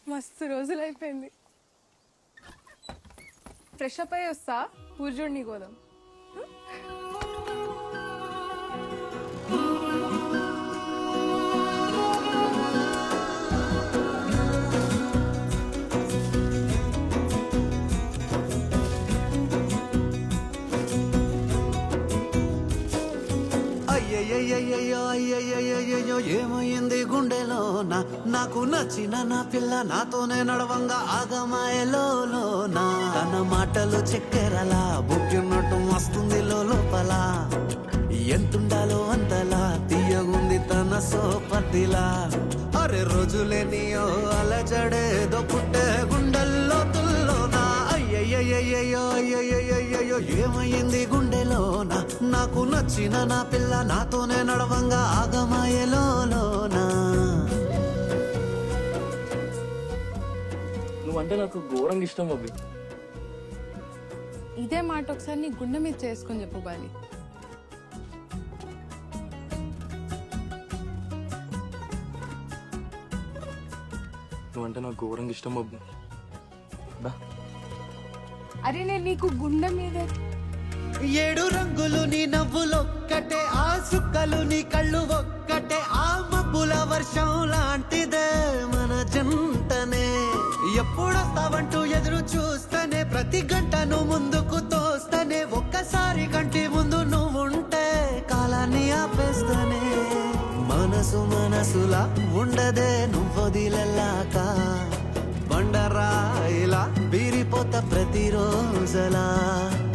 మస్తు రోజులు అయిపోయింది. ఫ్రెష్ అప్ అయ్యి వస్తా, కూర్చోండి కోదాం. అయ్యయ్యో ఏమైంది గుండెలోన, నాకు నచ్చిన నా పిల్ల నాతోనే నడవంగా ఆగమాయలోనా. తన మాటలు చక్కెరలా బుక్కినట్టు వస్తుంది లోపల, ఎంతుండాలో అంతలా తీయగుంది తన సోపతిలా. అరే రోజులేనియో అలజడేదో పుట్టే గుండెల్లో తుల్లోనా. అయ్యయ్యో ఏమైంది గుండెలోన, నాకు నచ్చిన నా పిల్ల నాతోనే నడవంగా ఆగమాయలోనా. నువ్వంటే నాకు ఘోరంగా ఇష్టం అబ్బి. ఇదే మాట ఒకసారి నీ గుండె మీద చేసుకొని చెప్పు బాలి. నువ్వంటే నాకు ఘోరంగా ఇష్టం అబ్బి. అరే నేను నీకు గుండె మీద. 7 రంగులు నీ నవ్వులొక్కటే, ఆ సుక్కలు నీ కళ్ళు ఒక్కటే, ఆ మబ్బుల వర్షం లాంటిదే మన జంటనే. ఎప్పుడొస్తావంటూ ఎదురు చూస్తేనే, ప్రతి గంటను ముందుకు తోస్తేనే, ఒక్కసారి కంటి ముందు నువ్వుంటే కాలాన్ని ఆపేస్తేనే. మనసులా ఉండదే నువ్వొదిలెల్లాక, బండరాయిలా బీరిపోత ప్రతిరోజలా.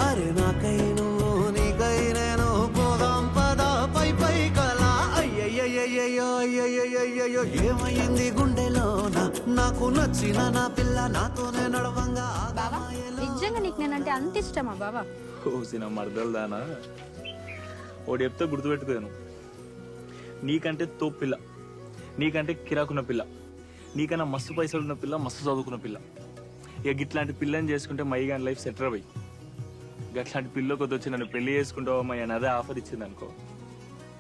అరే నాకై నువ్వు నీకై నేను పోదాం పద పై కలా. అయ్యయ్యో ఏమైంది గుండెలోన, నాకు నచ్చిన నా పిల్ల నాతోనే నడవంగా నిజంగా నీకు నేనంటే అంత ఇష్టమా బావా? ఓసిన మరదలు దానా, ఓడి చెప్తే గుర్తుపెట్టుకోను. నీకంటే తోపు పిల్ల, నీకంటే కిరాకున్న పిల్ల, నీకన్నా మస్తు పైసలు ఉన్న పిల్ల, మస్తు చదువుకున్న పిల్ల. ఇక గిట్లాంటి పిల్లని చేసుకుంటే మైగాన్ లైఫ్ సెటిల్ అయ్యి, గట్లాంటి పిల్ల కొద్ది వచ్చి నన్ను పెళ్లి చేసుకుంటావా మై అని అదే ఆఫర్ ఇచ్చింది అనుకో,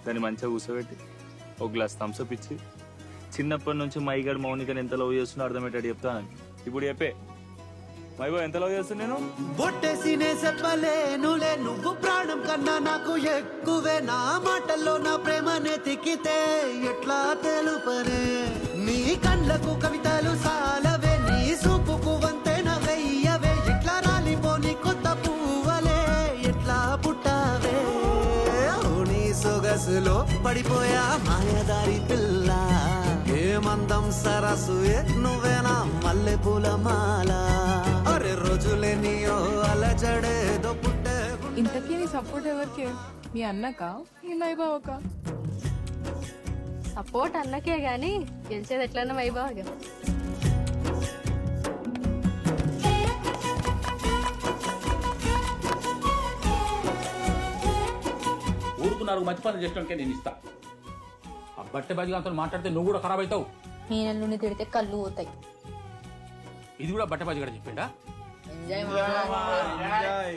దాన్ని మంచిగా కూర్చోబెట్టి ఒక గ్లాస్ థమ్స్అప్ ఇచ్చి, చిన్నప్పటి నుంచి మైగాడు మౌనికని ఎంత లవ్ చేస్తున్నా అర్థమయ్యేటట్టు చెప్తానని. ఇప్పుడు చెప్పే మైబో ఎంత లవ్ చేస్తున్నా నేను. బొట్టేసినే చెప్పలేనులే, నువ్వు ప్రాణం కన్నా నాకు ఎక్కువే. నా మాటల్లో నా ప్రేమనే తిక్కితే ఎట్లా తెలుపనే. నీ కళ్ళకు కవితలు సాలవే, నీ సూపుకు వంతెన వెయ్యవే. ఎట్లా రాలిపోని కొత్త పువ్వలే, ఎట్లా పుట్టావే. నీ సొగసులో పడిపోయా మాయదారి పిల్ల, ఏమందం సరసు నువ్వేనా మల్లె పూల మాల. అరే రోజులేనియో అలజడేదో పుట్టే. ఇంతకీ నీ సపోర్ట్ ఎవరికి? మీ అన్నకా మీ మైబావకా? సపోర్ట్ అన్నకే గాని గెలిచేది ఎట్లన్నా వైభాగ. ఊరుకు 4 మంచి పనులు చేసినకే నేను ఇస్తా. ఆ బట్టె బాజిగాంతో మాట్లాడితే నువ్వు కూడా ఖరాబ్ అవుతావు. నేను నుండి తిడితే కళ్ళు పోతాయి. ఇది కూడా బట్టె బాజిగాడు చెప్పిండా? ఎంజాయ్